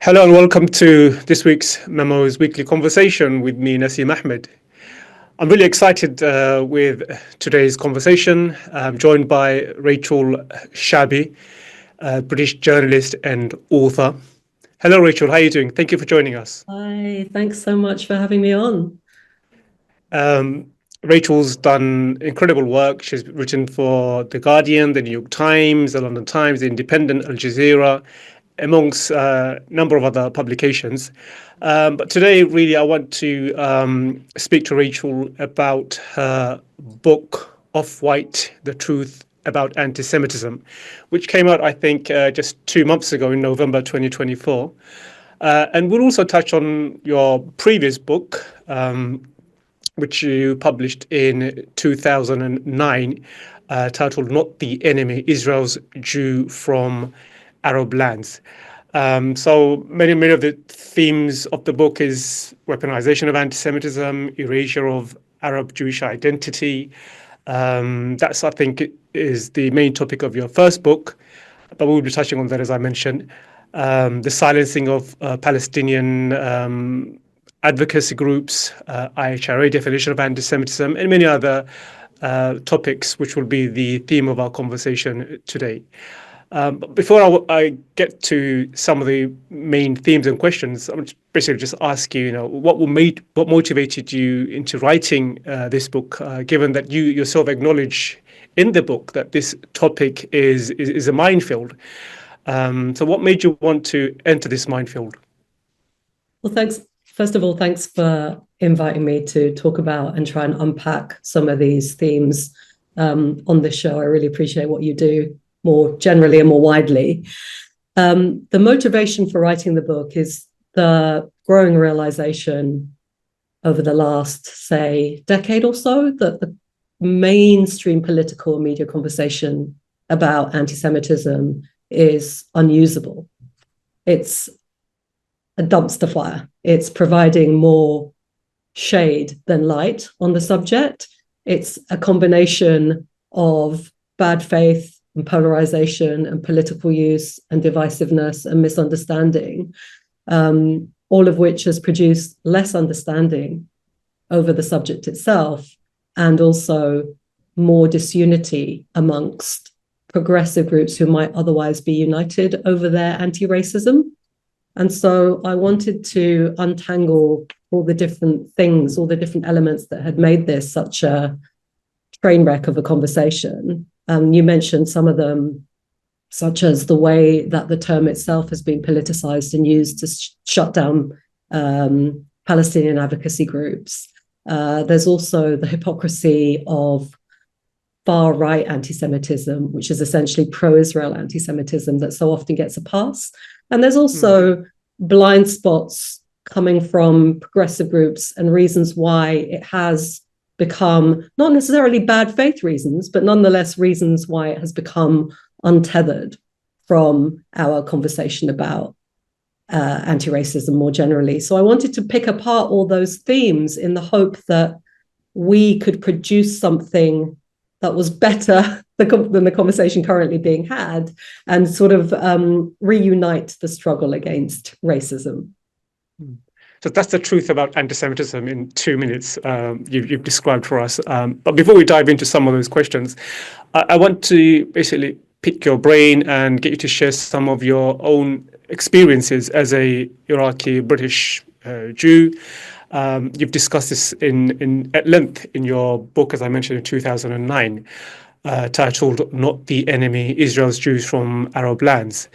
Hello and welcome to this week's MEMO's weekly conversation with me, Naseem Ahmed. I'm really excited with today's conversation. I'm joined by Rachel Shabi, British journalist and author. Hello, Rachel. How are you doing? Thank you for joining us. Hi, thanks so much for having me on. Rachel's done incredible work. She's written for The Guardian, The New York Times, The London Times, The Independent, Al Jazeera, amongst a number of other publications. But today, really, I want to speak to Rachel about her book, Off-White, The Truth About Antisemitism, which came out, I think, just 2 months ago in November 2024. And we'll also touch on your previous book, which you published in 2009, titled Not the Enemy, Israel's Jew from Arab Lands. So many of the themes of the book is weaponization of anti-Semitism, erasure of Arab Jewish identity. That's, I think, is the main topic of your first book, but we'll be touching on that, as I mentioned. The silencing of Palestinian advocacy groups, IHRA definition of anti-Semitism, and many other topics, which will be the theme of our conversation today. But before I get to some of the main themes and questions, I'm basically just ask you, what motivated you into writing this book, given that you yourself acknowledge in the book that this topic is a minefield. So what made you want to enter this minefield? Well, thanks. First of all, thanks for inviting me to talk about and try and unpack some of these themes on this show. I really appreciate what you do more generally and more widely. The motivation for writing the book is the growing realization over the last, say, decade or so that the mainstream political media conversation about anti-Semitism is unusable. It's a dumpster fire. It's providing more shade than light on the subject. It's a combination of bad faith and polarization and political use and divisiveness and misunderstanding, all of which has produced less understanding over the subject itself and also more disunity amongst progressive groups who might otherwise be united over their anti-racism. And so I wanted to untangle all the different things, all the different elements that had made this such a train wreck of a conversation. You mentioned some of them, such as the way that the term itself has been politicized and used to shut down Palestinian advocacy groups. There's also the hypocrisy of far-right anti-Semitism, which is essentially pro-Israel anti-Semitism that so often gets a pass. And there's also blind spots coming from progressive groups and reasons why it has become, not necessarily bad faith reasons, but nonetheless reasons why it has become untethered from our conversation about anti-racism more generally. So I wanted to pick apart all those themes in the hope that we could produce something that was better than the conversation currently being had and sort of reunite the struggle against racism. So that's the truth about anti-Semitism in 2 minutes you've described for us. But before we dive into some of those questions, I want to basically pick your brain and get you to share some of your own experiences as a Iraqi British Jew. You've discussed this at length in your book, as I mentioned, in 2009, titled Not the Enemy, Israel's Jews from Arab Lands.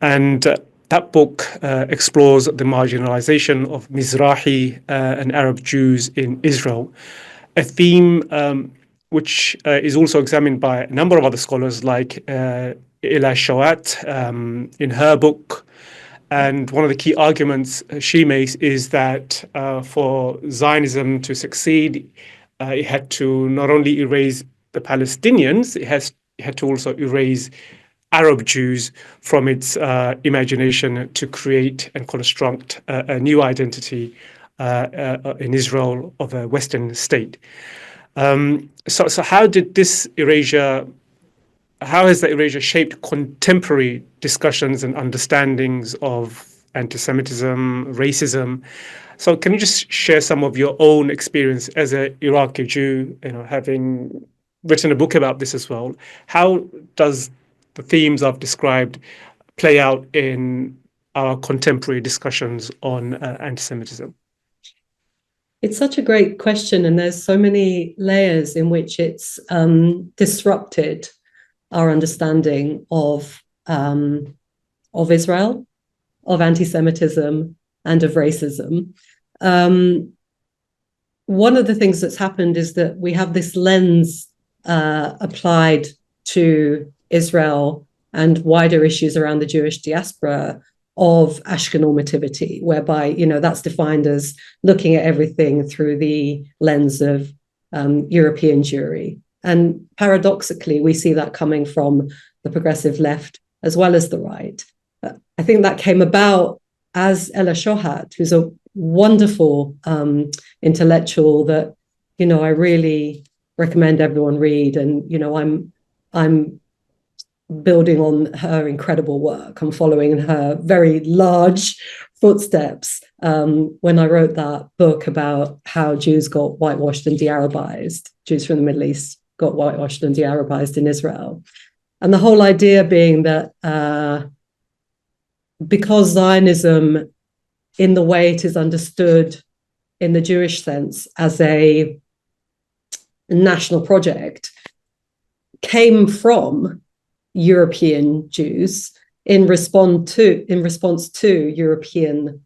And that book explores the marginalization of Mizrahi and Arab Jews in Israel, a theme which is also examined by a number of other scholars like Ila Shawat in her book. And one of the key arguments she makes is that for Zionism to succeed, it had to not only erase the Palestinians, it had to also erase Arab Jews from its imagination to create and construct a new identity in Israel of a Western state. So how did this erasure how has the erasure shaped contemporary discussions and understandings of anti-Semitism, racism. So can you just share some of your own experience as an Iraqi Jew, having written a book about this as well? How does the themes I've described play out in our contemporary discussions on anti-Semitism? It's such a great question, and there's so many layers in which it's disrupted our understanding of Israel, of anti-Semitism, and of racism. One of the things that's happened is that we have this lens applied to Israel and wider issues around the Jewish diaspora of Ashken normativity, whereby, that's defined as looking at everything through the lens of European Jewry. And paradoxically, we see that coming from the progressive left as well as the right. I think that came about as Ella Shohat, who's a wonderful intellectual that, I really recommend everyone read. And, I'm building on her incredible work. I'm following her very large footsteps when I wrote that book about how Jews got whitewashed and de-Arabized, Jews from the Middle East got whitewashed and de-Arabized in Israel. And the whole idea being that because Zionism, in the way it is understood in the Jewish sense as a national project, came from European Jews in response to European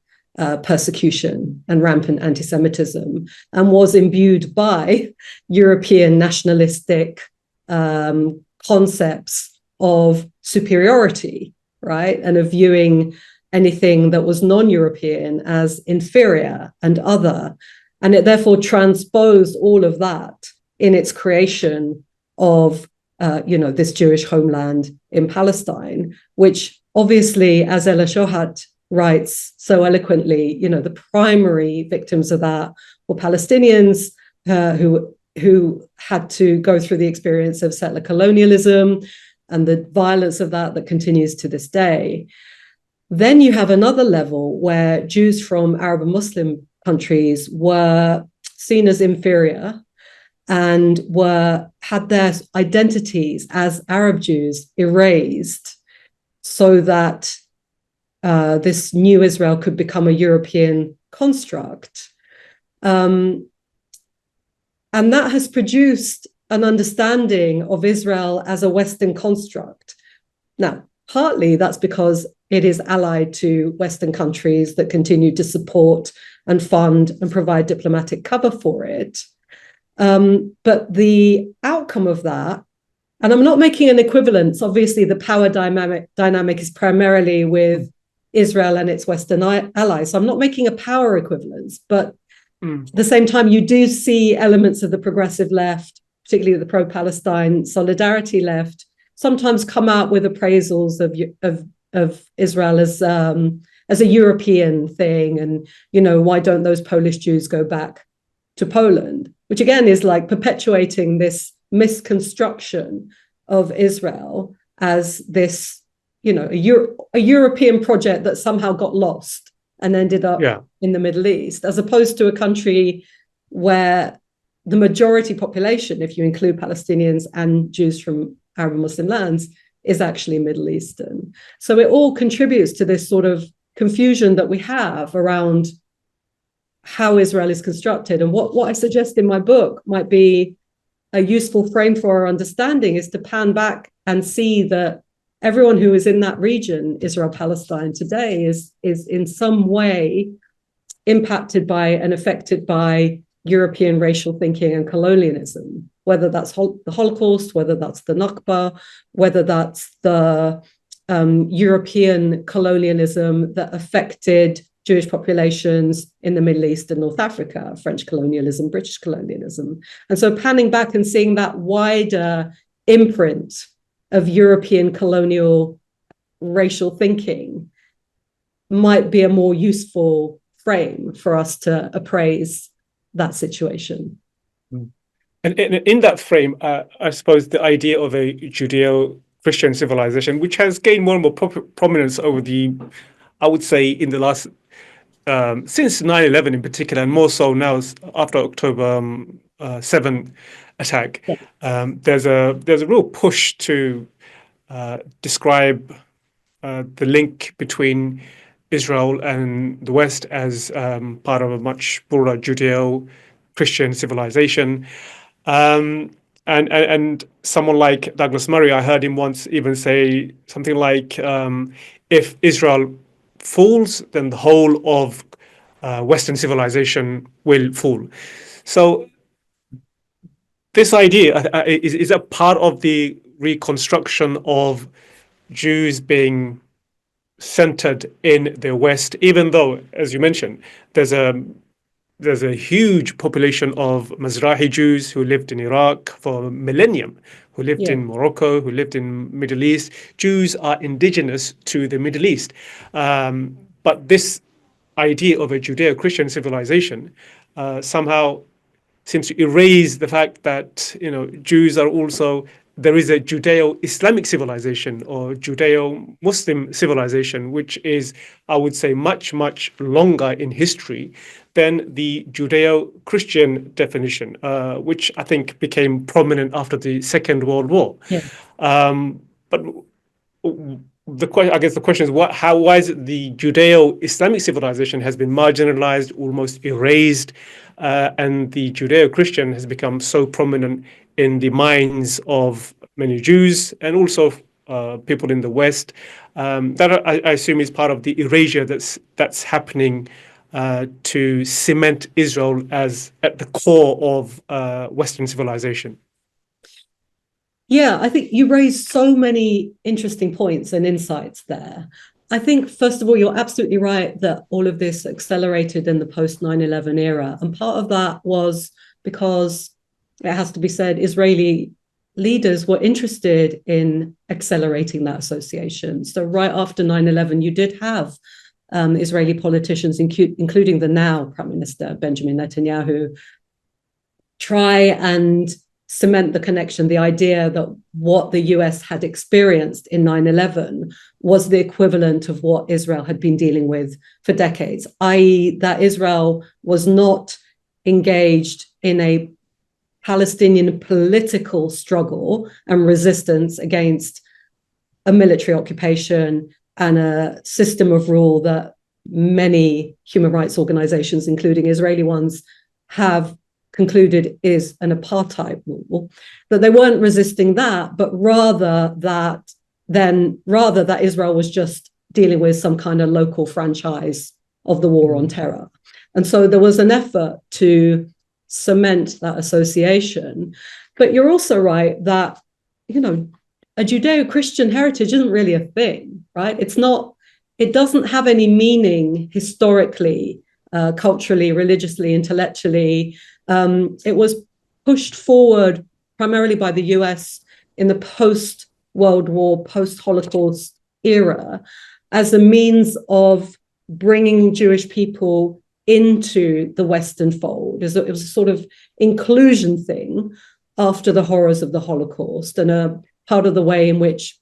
persecution and rampant anti-Semitism, and was imbued by European nationalistic concepts of superiority, right? And of viewing anything that was non-European as inferior and other. And it therefore transposed all of that in its creation of this Jewish homeland in Palestine, which obviously, as Ella Shohat writes so eloquently, the primary victims of that were Palestinians who had to go through the experience of settler colonialism and the violence of that continues to this day. Then you have another level where Jews from Arab and Muslim countries were seen as inferior and had their identities as Arab Jews erased so that this new Israel could become a European construct. And that has produced an understanding of Israel as a Western construct. Now, partly that's because it is allied to Western countries that continue to support and fund and provide diplomatic cover for it. But the outcome of that, and I'm not making an equivalence, obviously the power dynamic is primarily with Israel and its Western allies. So I'm not making a power equivalence, but at the same time, you do see elements of the progressive left, particularly the pro-Palestine solidarity left, sometimes come out with appraisals of Israel as a European thing. And, why don't those Polish Jews go back to Poland? Which again is like perpetuating this misconstruction of Israel as this, a European project that somehow got lost and ended up in the Middle East, as opposed to a country where the majority population, if you include Palestinians and Jews from Arab and Muslim lands, is actually Middle Eastern. So it all contributes to this sort of confusion that we have around how Israel is constructed. And what I suggest in my book might be a useful frame for our understanding is to pan back and see that everyone who is in that region, Israel-Palestine today, is in some way impacted by and affected by European racial thinking and colonialism, whether that's the Holocaust, whether that's the Nakba, whether that's the European colonialism that affected Jewish populations in the Middle East and North Africa, French colonialism, British colonialism. And so panning back and seeing that wider imprint of European colonial racial thinking might be a more useful frame for us to appraise that situation. And in that frame, I suppose the idea of a Judeo-Christian civilization, which has gained more and more prominence over the I would say in the last since 9/11 in particular, and more so now after October 7 attack, there's a real push to describe the link between Israel and the West as part of a much broader Judeo-Christian civilization. And someone like Douglas Murray, I heard him once even say something like, if Israel falls, then the whole of Western civilization will fall. So this idea is a part of the reconstruction of Jews being centered in the West, even though, as you mentioned, there's a huge population of Mizrahi Jews who lived in Iraq for millennium, who lived in Morocco, who lived in Middle East. Jews are indigenous to the Middle East. But this idea of a Judeo-Christian civilization somehow seems to erase the fact that, Jews are also, there is a Judeo-Islamic civilization or Judeo-Muslim civilization, which is, I would say, much, much longer in history than the Judeo-Christian definition, which I think became prominent after the Second World War. But I guess the question is, why is it the Judeo-Islamic civilization has been marginalized, almost erased, and the Judeo-Christian has become so prominent in the minds of many Jews and also people in the West? That I assume is part of the erasure that's happening to cement Israel as at the core of Western civilization. Yeah, I think you raised so many interesting points and insights there. I think, first of all, you're absolutely right that all of this accelerated in the post 9/11 era. And part of that was because, it has to be said, Israeli leaders were interested in accelerating that association. So right after 9/11, you did have Israeli politicians, including the now Prime Minister Benjamin Netanyahu, try and cement the connection, the idea that what the US had experienced in 9/11 was the equivalent of what Israel had been dealing with for decades, i.e. that Israel was not engaged in a Palestinian political struggle and resistance against a military occupation and a system of rule that many human rights organizations, including Israeli ones, have concluded is an apartheid rule, that they weren't resisting that, but rather that Israel was just dealing with some kind of local franchise of the war on terror. And so there was an effort to cement that association. But you're also right that, a Judeo-Christian heritage isn't really a thing, right? It doesn't have any meaning historically, culturally, religiously, intellectually. It was pushed forward primarily by the US in the post-World War, post-Holocaust era as a means of bringing Jewish people into the Western fold. It was a sort of inclusion thing after the horrors of the Holocaust, and a part of the way in which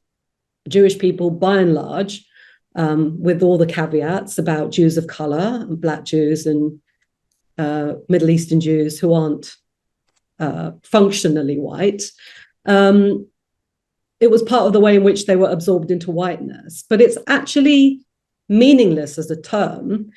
Jewish people, by and large, with all the caveats about Jews of color, and Black Jews and Middle Eastern Jews who aren't functionally white, it was part of the way in which they were absorbed into whiteness. But it's actually meaningless as a term.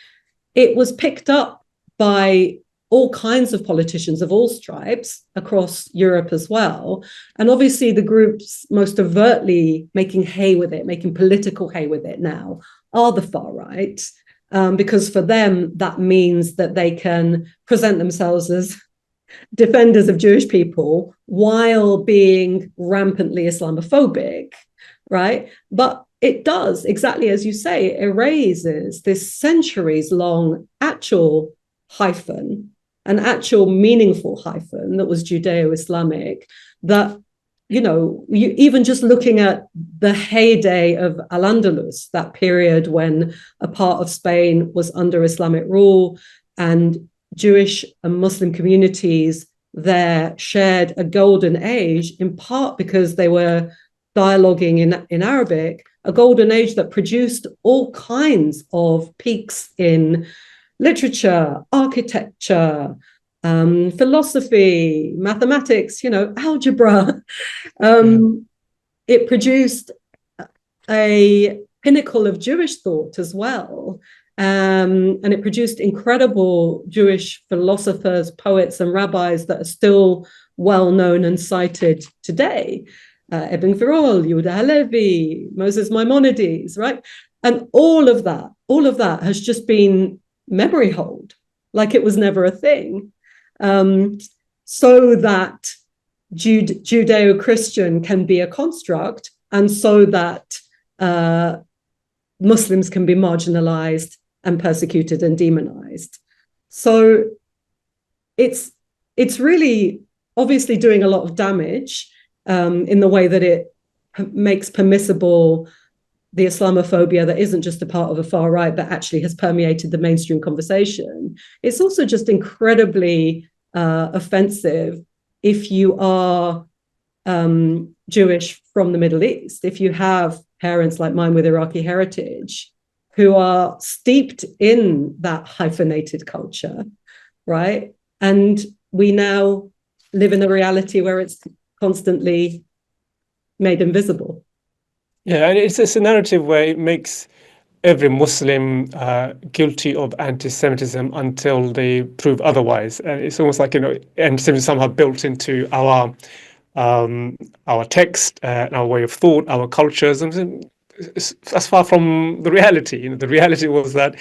It was picked up by all kinds of politicians of all stripes across Europe as well. And obviously the groups most overtly making hay with it, making political hay with it now, are the far right, because for them, that means that they can present themselves as defenders of Jewish people while being rampantly Islamophobic, right? But it does, exactly as you say, it erases this centuries-long actual hyphen, an actual meaningful hyphen that was Judeo-Islamic, that, even just looking at the heyday of Al-Andalus, that period when a part of Spain was under Islamic rule and Jewish and Muslim communities there shared a golden age, in part because they were dialoguing in Arabic, a golden age that produced all kinds of peaks in literature, architecture, philosophy, mathematics, algebra. It produced a pinnacle of Jewish thought as well. And it produced incredible Jewish philosophers, poets, and rabbis that are still well known and cited today. Ibn Firol, Yehuda Halevi, Moses Maimonides, right? And all of that has just been memory hold, like it was never a thing, so that Judeo-Christian can be a construct, and so that Muslims can be marginalized and persecuted and demonized. So it's really obviously doing a lot of damage in the way that it makes permissible the Islamophobia that isn't just a part of a far right, but actually has permeated the mainstream conversation. It's also just incredibly offensive if you are Jewish from the Middle East, if you have parents like mine with Iraqi heritage who are steeped in that hyphenated culture, right? And we now live in a reality where it's constantly made invisible. Yeah, and it's a narrative where it makes every Muslim guilty of anti-Semitism until they prove otherwise. And it's almost like, anti-Semitism somehow built into our text, our way of thought, our cultures. And that's far from the reality. The reality was that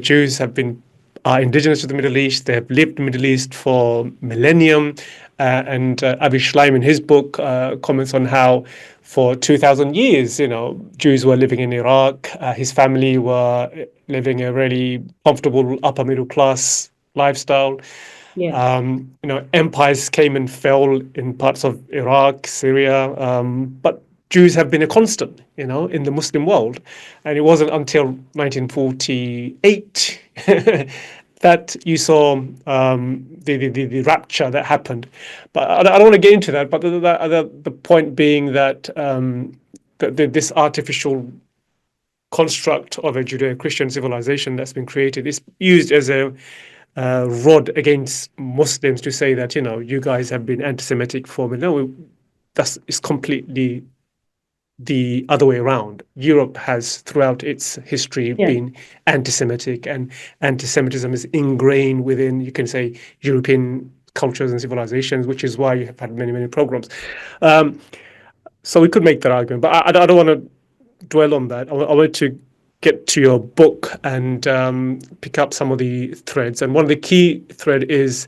Jews are indigenous to the Middle East. They have lived in the Middle East for millennium. And Avi Schleim in his book comments on how for 2,000 years, Jews were living in Iraq. His family were living a really comfortable upper middle class lifestyle. Yeah. Empires came and fell in parts of Iraq, Syria, but Jews have been a constant, in the Muslim world. And it wasn't until 1948 that you saw the rapture that happened. But I don't want to get into that. But the point being that this artificial construct of a Judeo-Christian civilization that's been created is used as a rod against Muslims to say that, you guys have been anti-Semitic for, it's completely the other way around. Europe has throughout its history been anti-Semitic, and anti-Semitism is ingrained within, you can say, European cultures and civilizations, which is why you have had many, many pogroms. So we could make that argument, but I don't want to dwell on that. I want to get to your book and pick up some of the threads. And one of the key thread is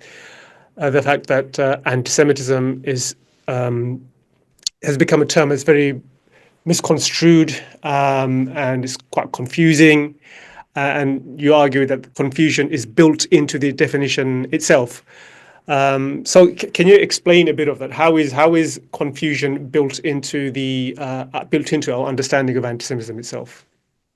the fact that anti-Semitism has become a term that's very misconstrued and it's quite confusing. And you argue that confusion is built into the definition itself. So can you explain a bit of that? How is confusion built into our understanding of anti-Semitism itself?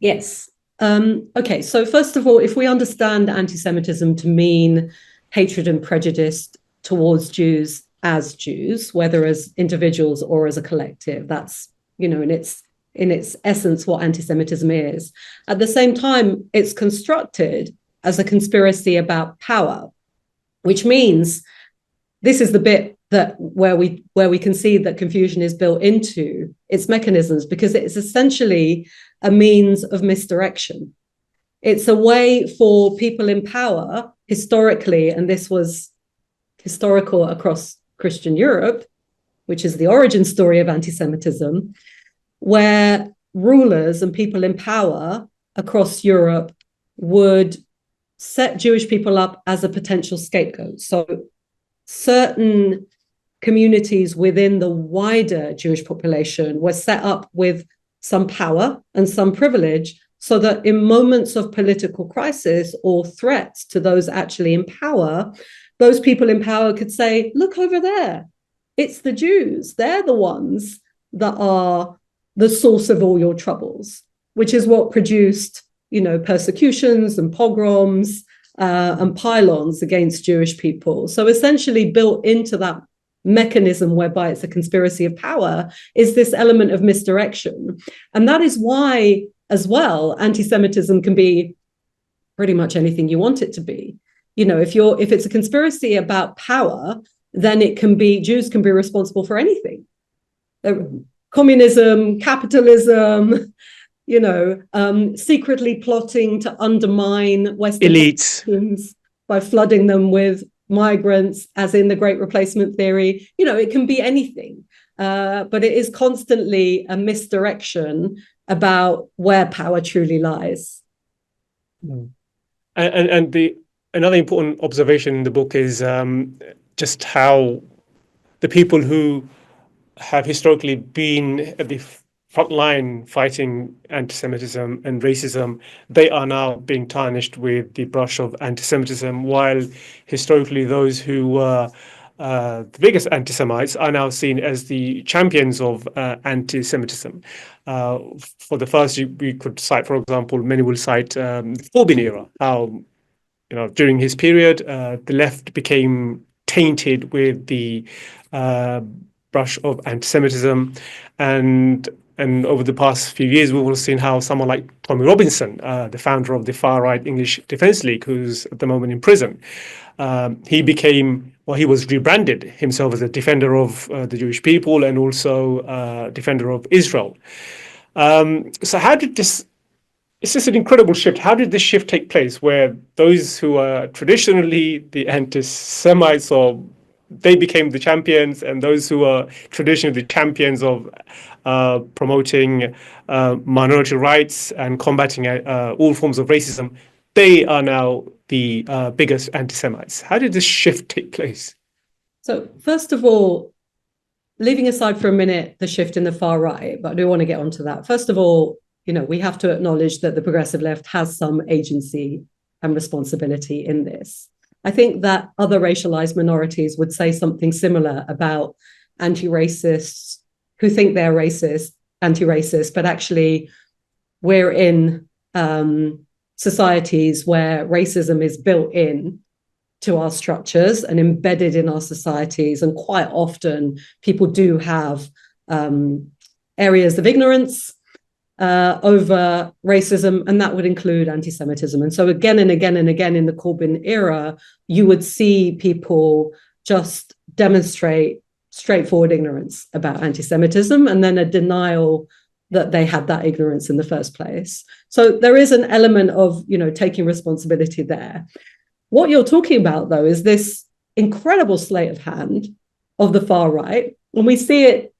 Yes. Okay. So first of all, if we understand anti-Semitism to mean hatred and prejudice towards Jews as Jews, whether as individuals or as a collective, that's, in its essence what anti-Semitism is. At the same time, it's constructed as a conspiracy about power, which means this is the bit where we can see that confusion is built into its mechanisms, because it's essentially a means of misdirection. It's a way for people in power historically, and this was historical across Christian Europe, which is the origin story of anti-Semitism, where rulers and people in power across Europe would set Jewish people up as a potential scapegoat. So certain communities within the wider Jewish population were set up with some power and some privilege, so that in moments of political crisis or threats to those actually in power, those people in power could say, look over there, it's the Jews. They're the ones that are the source of all your troubles, which is what produced, persecutions and pogroms and pylons against Jewish people. So essentially built into that mechanism whereby it's a conspiracy of power is this element of misdirection. And that is why, as well, anti-Semitism can be pretty much anything you want it to be. You know, if it's a conspiracy about power, then it can be, Jews can be responsible for anything. Communism, capitalism, you know, secretly plotting to undermine Western elites by flooding them with migrants, as in the Great Replacement theory. You know, it can be anything, but it is constantly a misdirection about where power truly lies. And another important observation in the book is just how the people who have historically been at the front line fighting anti-Semitism and racism, they are now being tarnished with the brush of anti-Semitism, while historically those who were the biggest anti-Semites are now seen as the champions of anti-Semitism. For the first, we could cite, for example, many will cite the Corbyn era, how, you know, during his period, the left became tainted with the brush of anti-Semitism, and over the past few years, we've all seen how someone like Tommy Robinson, the founder of the far-right English Defence League, who's at the moment in prison, he was rebranded himself as a defender of the Jewish people and also a defender of Israel. So how did this? It's just an incredible shift. How did this shift take place, where those who are traditionally the anti-Semites, or they became the champions, and those who are traditionally the champions of promoting minority rights and combating all forms of racism, they are now the biggest anti-Semites? How did this shift take place? So first of all, leaving aside for a minute the shift in the far right, but I do want to get onto that. First of all, you know, we have to acknowledge that the progressive left has some agency and responsibility in this. I think that other racialized minorities would say something similar about anti-racists who think they're racist, anti-racist, but actually we're in societies where racism is built in to our structures and embedded in our societies. And quite often people do have areas of ignorance over racism, and that would include anti-Semitism. And so again and again and again in the Corbyn era, you would see people just demonstrate straightforward ignorance about anti-Semitism and then a denial that they had that ignorance in the first place. So there is an element of, you know, taking responsibility there. What you're talking about, though, is this incredible sleight of hand of the far right. And we see it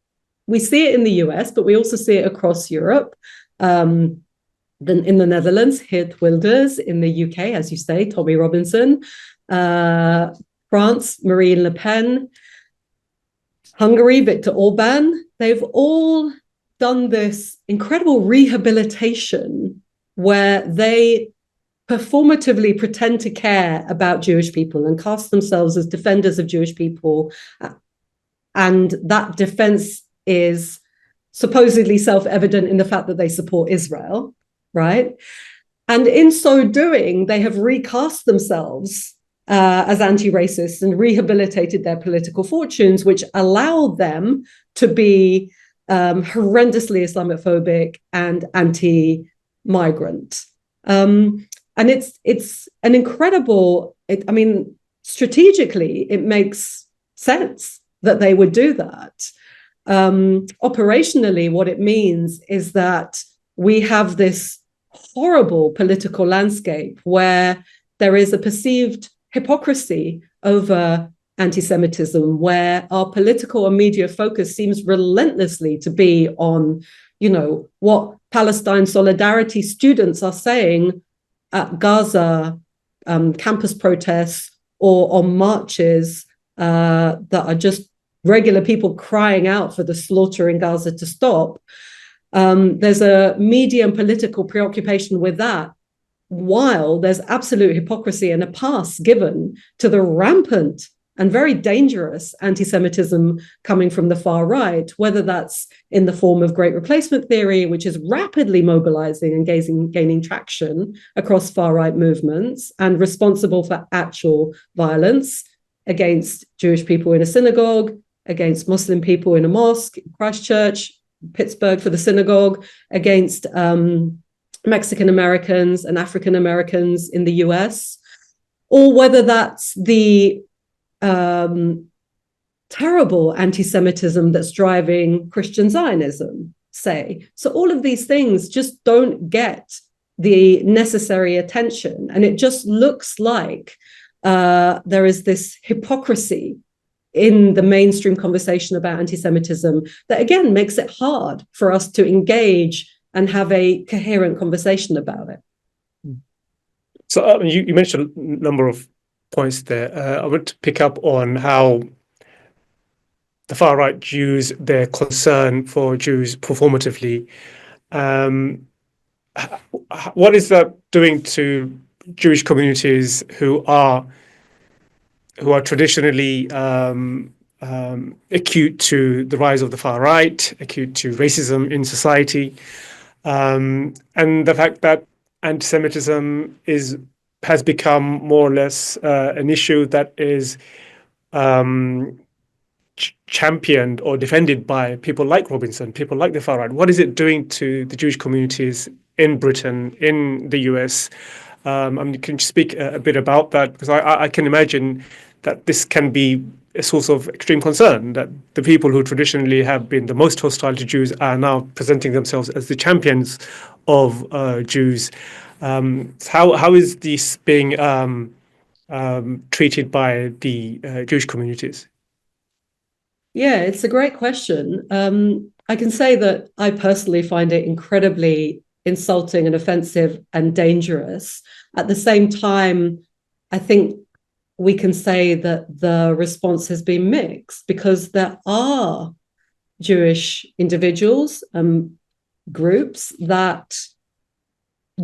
in the US, but we also see it across Europe. In the Netherlands, Geert Wilders; in the UK, as you say, Tommy Robinson; France, Marine Le Pen; Hungary, Viktor Orban. They've all done this incredible rehabilitation where they performatively pretend to care about Jewish people and cast themselves as defenders of Jewish people. And that defense is supposedly self-evident in the fact that they support Israel, right? And in so doing, they have recast themselves as anti-racists and rehabilitated their political fortunes, which allow them to be horrendously Islamophobic and anti-migrant. And it's an incredible, I mean, strategically, it makes sense that they would do that. Operationally, what it means is that we have this horrible political landscape where there is a perceived hypocrisy over anti-Semitism, where our political and media focus seems relentlessly to be on, you know, what Palestine solidarity students are saying at Gaza campus protests or on marches that are just regular people crying out for the slaughter in Gaza to stop. There's a media and political preoccupation with that, while there's absolute hypocrisy and a pass given to the rampant and very dangerous anti-Semitism coming from the far right, whether that's in the form of Great Replacement theory, which is rapidly mobilizing and gaining traction across far-right movements and responsible for actual violence against Jewish people in a synagogue, against Muslim people in a mosque, Christchurch, Pittsburgh for the synagogue, against Mexican Americans and African Americans in the US, or whether that's the terrible anti-Semitism that's driving Christian Zionism, say. So all of these things just don't get the necessary attention. And it just looks like there is this hypocrisy in the mainstream conversation about anti-Semitism that, again, makes it hard for us to engage and have a coherent conversation about it. So you mentioned a number of points there. I want to pick up on how the far-right use their concern for Jews performatively. What is that doing to Jewish communities who are traditionally acute to the rise of the far right, acute to racism in society, and the fact that anti-Semitism has become more or less an issue that is championed or defended by people like Robinson, people like the far right? What is it doing to the Jewish communities in Britain, in the US? Can you speak a bit about that? Because I can imagine that this can be a source of extreme concern, that the people who traditionally have been the most hostile to Jews are now presenting themselves as the champions of Jews. How is this being treated by the Jewish communities? Yeah, it's a great question. I can say that I personally find it incredibly insulting and offensive and dangerous. At the same time, I think we can say that the response has been mixed, because there are Jewish individuals, groups that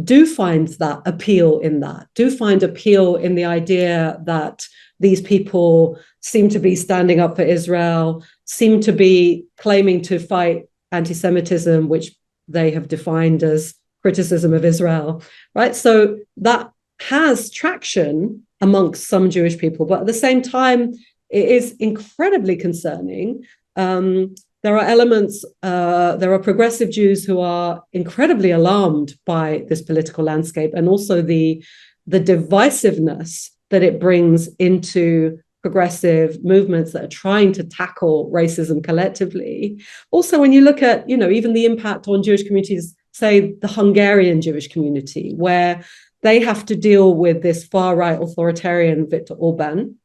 do find that appeal in that, do find appeal in the idea that these people seem to be standing up for Israel, seem to be claiming to fight anti-Semitism, which they have defined as criticism of Israel, right? So that has traction amongst some Jewish people, but at the same time, it is incredibly concerning. There are elements, there are progressive Jews who are incredibly alarmed by this political landscape, and also the divisiveness that it brings into progressive movements that are trying to tackle racism collectively. Also, when you look at, even the impact on Jewish communities, say the Hungarian Jewish community, where they have to deal with this far-right authoritarian Viktor Orban,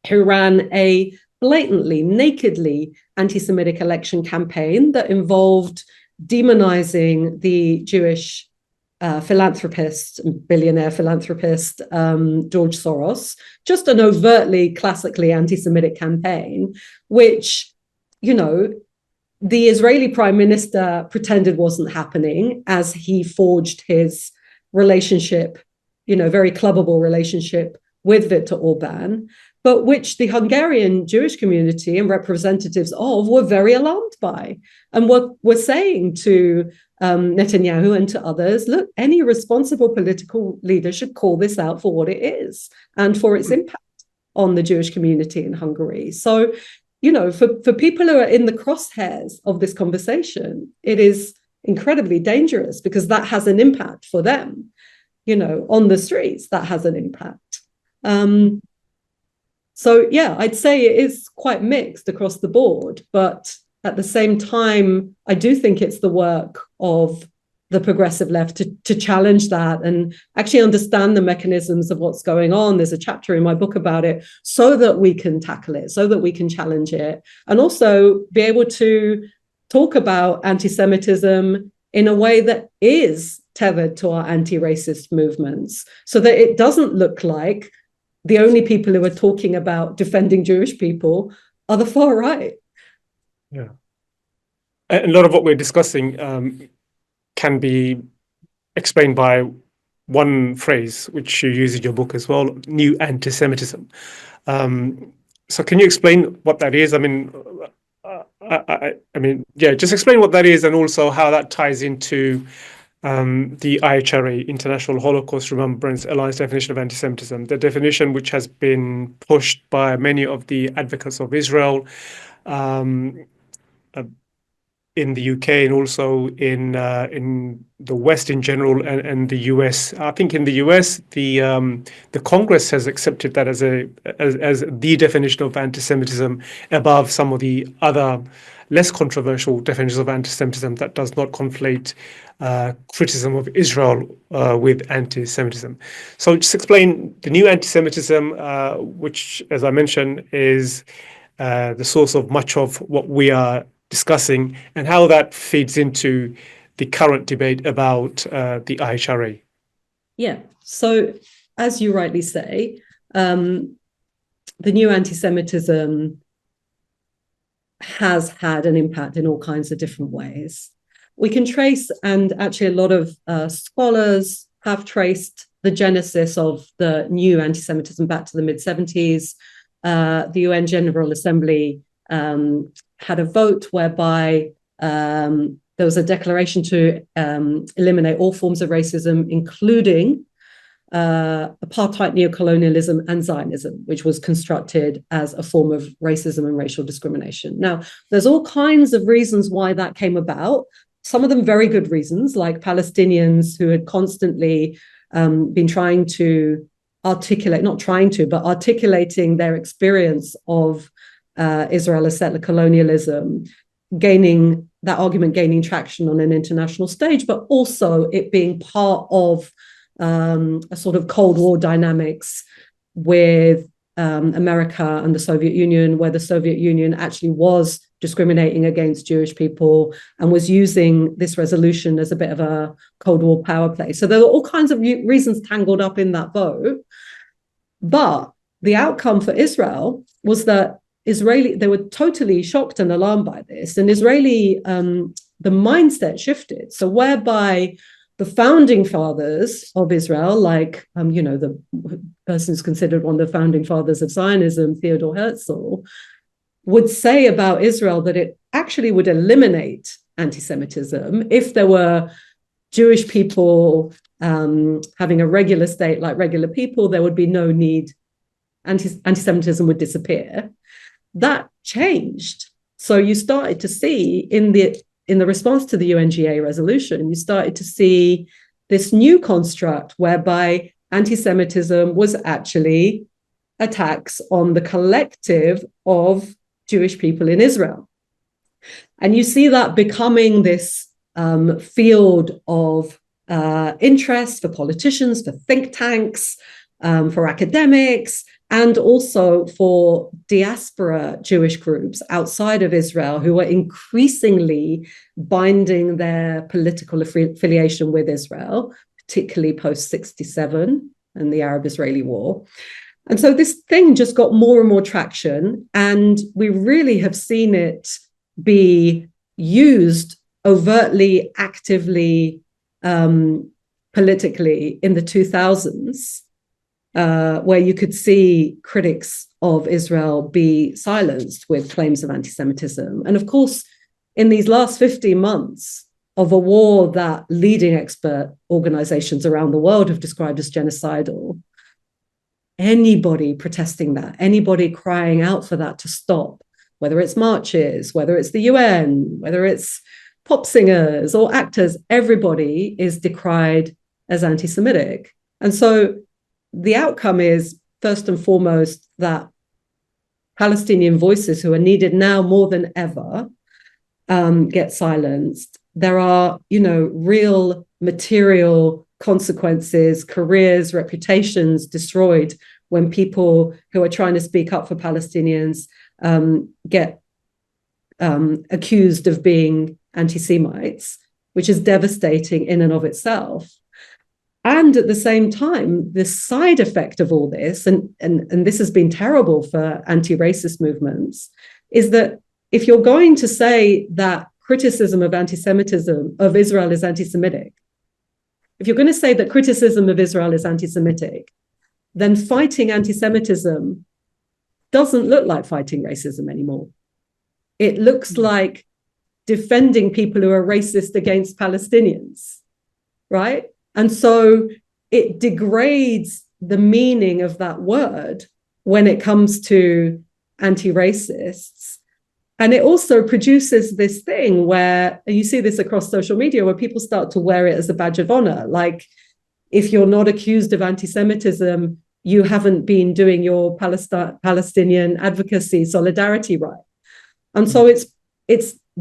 who ran a blatantly, nakedly anti-Semitic election campaign that involved demonizing the Jewish philanthropist, billionaire philanthropist, George Soros, just an overtly, classically anti-Semitic campaign, which, the Israeli prime minister pretended wasn't happening as he forged his relationship, very clubbable relationship with Viktor Orban, but which the Hungarian Jewish community and representatives of were very alarmed by, and were saying to Netanyahu and to others, look, any responsible political leader should call this out for what it is and for its impact on the Jewish community in Hungary. So, for people who are in the crosshairs of this conversation, it is incredibly dangerous, because that has an impact for them, on the streets, that has an impact. So, yeah, I'd say it is quite mixed across the board, but at the same time, I do think it's the work of the progressive left to challenge that and actually understand the mechanisms of what's going on. There's a chapter in my book about it, so that we can tackle it, so that we can challenge it, and also be able to talk about anti-Semitism in a way that is tethered to our anti-racist movements, so that it doesn't look like the only people who are talking about defending Jewish people are the far right. Yeah. A lot of what we're discussing can be explained by one phrase, which you use in your book as well, new anti-Semitism. So can you explain what that is? Just explain what that is, and also how that ties into the IHRA, International Holocaust Remembrance Alliance definition of anti-Semitism, the definition which has been pushed by many of the advocates of Israel, um, uh, in the UK and also in the West in general and the US. I think in the US, the Congress has accepted that as the definition of anti-Semitism above some of the other less controversial definitions of anti-Semitism that does not conflate criticism of Israel with anti-Semitism. So just explain the new anti-Semitism, which, as I mentioned, is the source of much of what we are discussing, and how that feeds into the current debate about the IHRA. Yeah. So, as you rightly say, the new anti-Semitism has had an impact in all kinds of different ways. We can trace, and actually a lot of scholars have traced the genesis of the new anti-Semitism back to the mid-70s. The UN General Assembly had a vote whereby there was a declaration to eliminate all forms of racism, including apartheid, neocolonialism, and Zionism, which was constructed as a form of racism and racial discrimination. Now, there's all kinds of reasons why that came about. Some of them very good reasons, like Palestinians who had constantly been trying to articulate, not trying to, but articulating their experience of Israel as settler colonialism, gaining traction on an international stage, but also it being part of a sort of Cold War dynamics with America and the Soviet Union, where the Soviet Union actually was discriminating against Jewish people and was using this resolution as a bit of a Cold War power play. So there were all kinds of reasons tangled up in that vote. But the outcome for Israel was that they were totally shocked and alarmed by this. And the mindset shifted. So whereby the founding fathers of Israel, like, the person who's considered one of the founding fathers of Zionism, Theodor Herzl, would say about Israel that it actually would eliminate anti-Semitism if there were Jewish people having a regular state like regular people. There would be no need. Anti-Semitism would disappear. That changed. So you started to see in the response to the UNGA resolution, you started to see this new construct whereby anti-Semitism was actually attacks on the collective of Jewish people in Israel. And you see that becoming this field of interest for politicians, for think tanks, for academics, and also for diaspora Jewish groups outside of Israel who are increasingly binding their political affiliation with Israel, particularly post-67 and the Arab-Israeli war. And so this thing just got more and more traction, and we really have seen it be used overtly, actively, politically in the 2000s. Where you could see critics of Israel be silenced with claims of anti-Semitism. And of course, in these last 15 months of a war that leading expert organizations around the world have described as genocidal, anybody protesting that, anybody crying out for that to stop, whether it's marches, whether it's the UN, whether it's pop singers or actors, everybody is decried as anti-Semitic. And so the outcome is, first and foremost, that Palestinian voices who are needed now more than ever get silenced. There are, real material consequences, careers, reputations destroyed when people who are trying to speak up for Palestinians get accused of being anti-Semites, which is devastating in and of itself. And at the same time, the side effect of all this, and this has been terrible for anti-racist movements, is that if you're going to say that criticism of anti-Semitism of Israel is anti-Semitic, if you're going to say that criticism of Israel is anti-Semitic, then fighting anti-Semitism doesn't look like fighting racism anymore. It looks like defending people who are racist against Palestinians, right? And so it degrades the meaning of that word when it comes to anti-racists. And it also produces this thing where, and you see this across social media, where people start to wear it as a badge of honor. Like, if you're not accused of anti-Semitism, you haven't been doing your Palestinian advocacy solidarity right. And so it's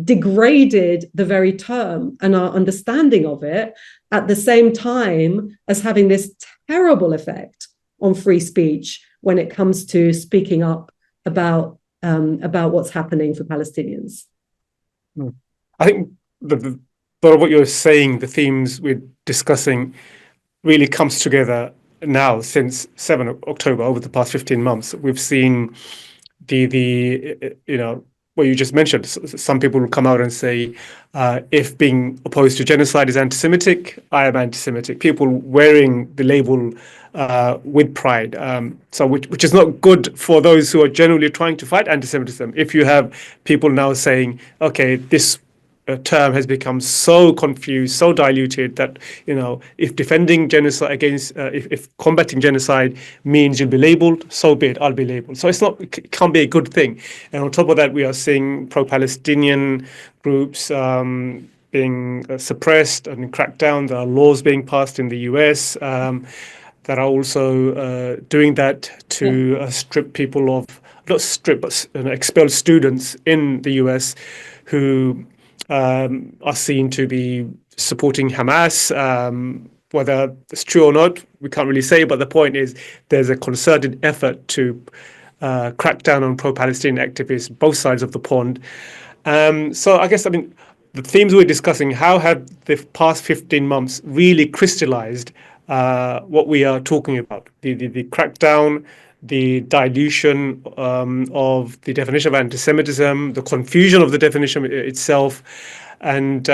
degraded the very term and our understanding of it, at the same time as having this terrible effect on free speech when it comes to speaking up about what's happening for Palestinians. I think the what you're saying, the themes we're discussing, really comes together now since 7 October, over the past 15 months. We've seen the what you just mentioned. Some people will come out and say, if being opposed to genocide is anti-Semitic, I am anti-Semitic. People wearing the label with pride, so which is not good for those who are generally trying to fight anti-Semitism. If you have people now saying, okay, this term has become so confused, so diluted that, if defending genocide against, if combating genocide means you'll be labelled, so be it, I'll be labelled. So it can't be a good thing. And on top of that, we are seeing pro-Palestinian groups being suppressed and cracked down. There are laws being passed in the US that are also doing that to strip people of, not strip, but expel students in the US who are seen to be supporting Hamas. Whether it's true or not, we can't really say, but the point is there's a concerted effort to crack down on pro-Palestinian activists, both sides of the pond. So I guess, the themes we're discussing, how have the past 15 months really crystallized what we are talking about? The crackdown, the dilution of the definition of anti-Semitism, the confusion of the definition itself, and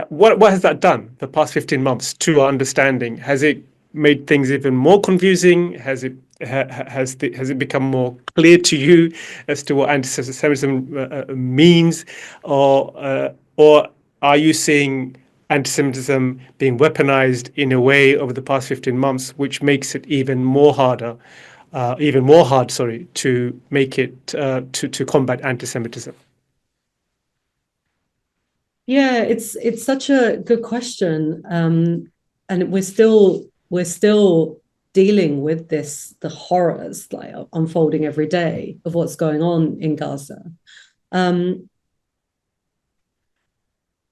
what has that done the past 15 months to our understanding? Has it made things even more confusing? Has it become more clear to you as to what anti-Semitism means, or are you seeing anti-Semitism being weaponized in a way over the past 15 months, which makes it even more hard, to make it to combat anti-Semitism? Yeah, it's such a good question, and we're still dealing with the horrors like unfolding every day of what's going on in Gaza.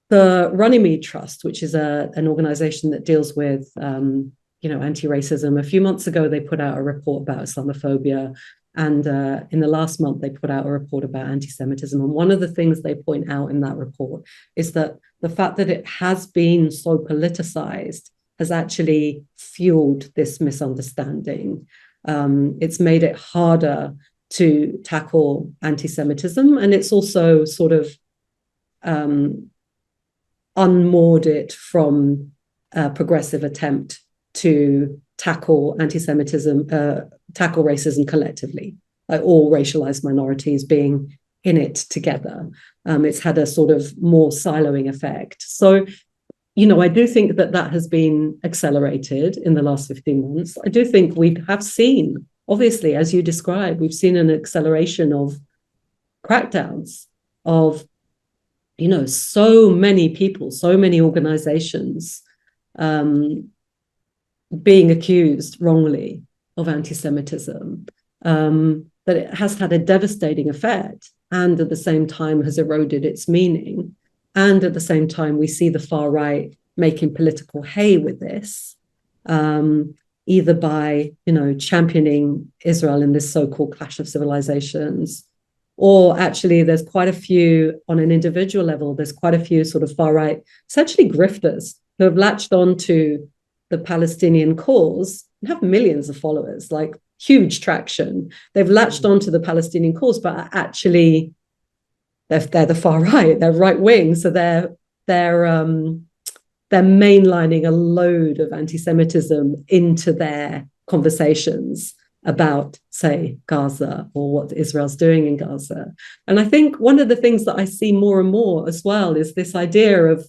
The Runnymede Trust, which is an organization that deals with anti-racism, a few months ago they put out a report about Islamophobia, and in the last month they put out a report about anti-Semitism. And one of the things they point out in that report is that the fact that it has been so politicized has actually fueled this misunderstanding. It's made it harder to tackle anti-Semitism, and it's also sort of unmoored it from a progressive attempt to tackle anti-Semitism, tackle racism collectively, like all racialized minorities being in it together. It's had a sort of more siloing effect. So, I do think that has been accelerated in the last 15 months. I do think we have seen, obviously, as you described, we've seen an acceleration of crackdowns of so many people, so many organizations being accused wrongly of anti-Semitism, that it has had a devastating effect, and at the same time has eroded its meaning. And at the same time, we see the far right making political hay with this, either by, championing Israel in this so-called clash of civilizations, or actually there's quite a few on an individual level, there's quite a few sort of far right, essentially grifters who have latched on to the Palestinian cause and have millions of followers, like huge traction. They've latched on to the Palestinian cause, but actually they're the far right, they're right wing. So they're mainlining a load of anti-Semitism into their conversations about, say, Gaza or what Israel's doing in Gaza. And I think one of the things that I see more and more as well is this idea of,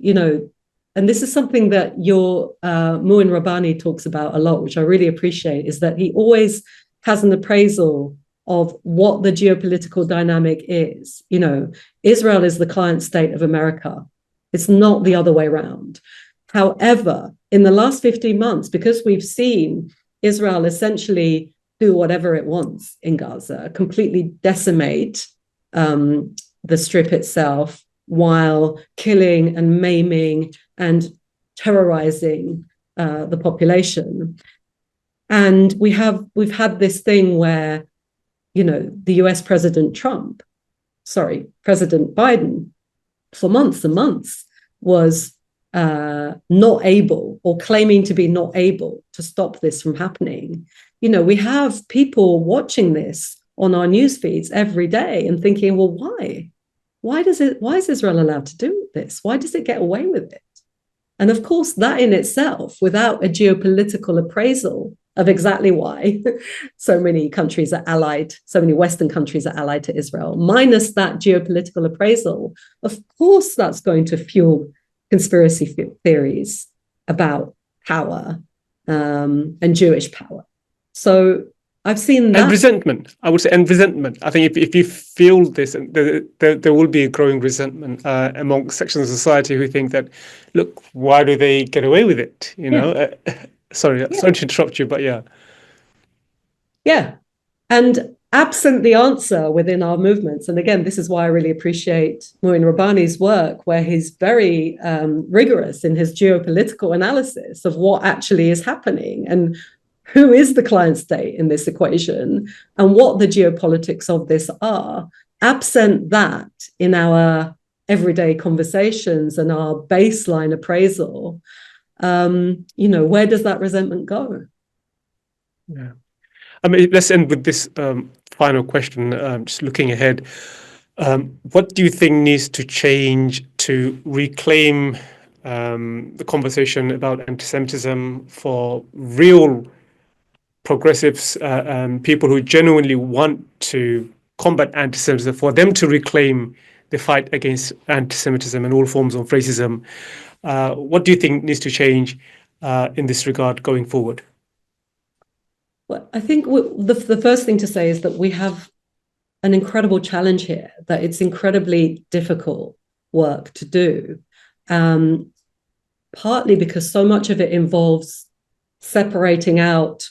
and this is something that your Muin Rabbani talks about a lot, which I really appreciate, is that he always has an appraisal of what the geopolitical dynamic is. You know, Israel is the client state of America. It's not the other way around. However, in the last 15 months, because we've seen Israel essentially do whatever it wants in Gaza, completely decimate the strip itself while killing and maiming and terrorizing the population. And we've had this thing where, you know, the US President Biden, for months and months was not able, or claiming to be not able, to stop this from happening. You know, we have people watching this on our news feeds every day and thinking, well, why? Why is Israel allowed to do this? Why does it get away with it? And of course, that in itself, without a geopolitical appraisal of exactly why so many countries are allied, so many Western countries are allied to Israel, minus that geopolitical appraisal, of course, that's going to fuel conspiracy theories about power and Jewish power. So I've seen that. And resentment, I would say, and resentment. I think if you feel this, there will be a growing resentment among sections of society who think that, look, why do they get away with it? You know, sorry to interrupt you, but yeah. Yeah. And absent the answer within our movements, and again, this is why I really appreciate Mouin Rabbani's work, where he's very rigorous in his geopolitical analysis of what actually is happening and who is the client state in this equation and what the geopolitics of this are. Absent that in our everyday conversations and our baseline appraisal, you know, where does that resentment go? Yeah. I mean, let's end with this final question, just looking ahead. What do you think needs to change to reclaim the conversation about anti-Semitism for real progressives, people who genuinely want to combat anti-Semitism, for them to reclaim the fight against anti-Semitism and all forms of racism? What do you think needs to change in this regard going forward? Well, I think the first thing to say is that we have an incredible challenge here, that it's incredibly difficult work to do, partly because so much of it involves separating out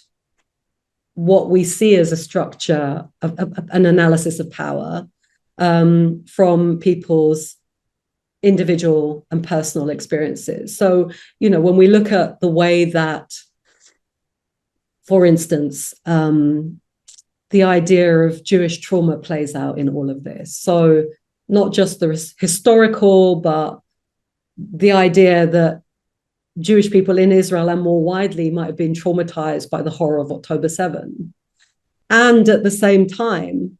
what we see as a structure of an analysis of power from people's individual and personal experiences. So, you know, when we look at the way that, for instance, the idea of Jewish trauma plays out in all of this. So not just the historical, but the idea that Jewish people in Israel and more widely might have been traumatized by the horror of October 7. And at the same time,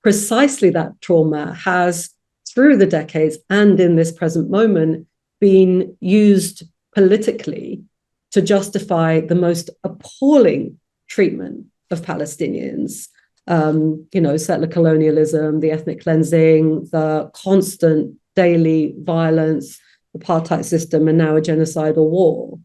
precisely that trauma has, through the decades and in this present moment, been used politically to justify the most appalling treatment of Palestinians. You know, settler colonialism, the ethnic cleansing, the constant daily violence, apartheid system, and now a genocidal war.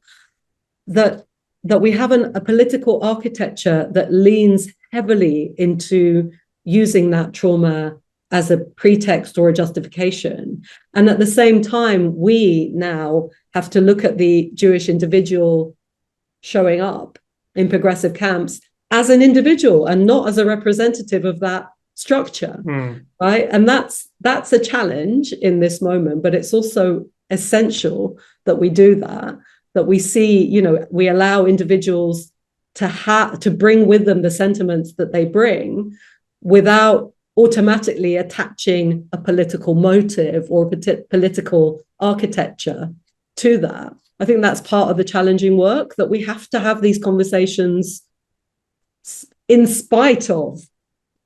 That we have a political architecture that leans heavily into using that trauma as a pretext or a justification. And at the same time, we now have to look at the Jewish individual showing up in progressive camps as an individual and not as a representative of that structure, right? And that's a challenge in this moment, but it's also essential that we do that we see, you know, we allow individuals to bring with them the sentiments that they bring without automatically attaching a political motive or a political architecture to that. I think that's part of the challenging work, that we have to have these conversations in spite of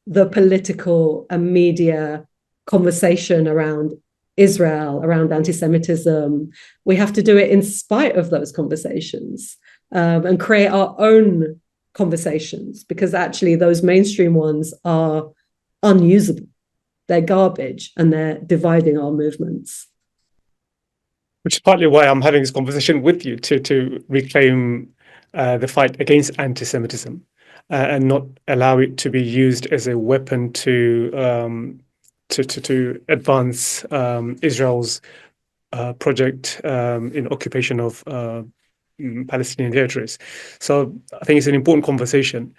the political and media conversation around Israel, around anti-Semitism. We have to do it in spite of those conversations and create our own conversations, because actually those mainstream ones are unusable. They're garbage and they're dividing our movements. Which is partly why I'm having this conversation with you, to reclaim the fight against anti-Semitism. and not allow it to be used as a weapon to advance Israel's project in occupation of Palestinian territories. So I think it's an important conversation.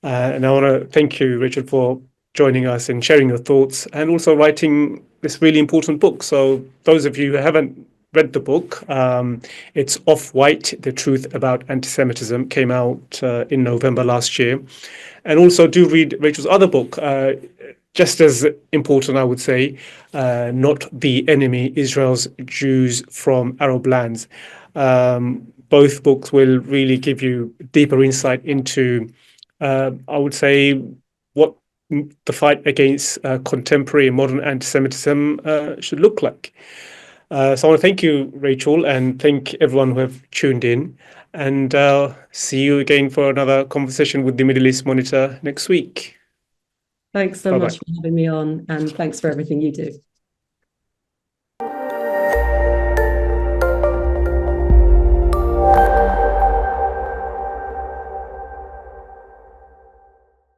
And I want to thank you, Rachel, for joining us and sharing your thoughts and also writing this really important book. So those of you who haven't read the book, it's Off-White, The Truth About Antisemitism, came out in November last year. And also do read Rachel's other book, just as important, I would say, Not the Enemy, Israel's Jews from Arab Lands. Both books will really give you deeper insight into, I would say, what the fight against contemporary and modern anti-Semitism should look like. So I want to thank you, Rachel, and thank everyone who have tuned in. And see you again for another conversation with the Middle East Monitor next week. Thanks so Bye-bye. much for having me on, and thanks for everything you do.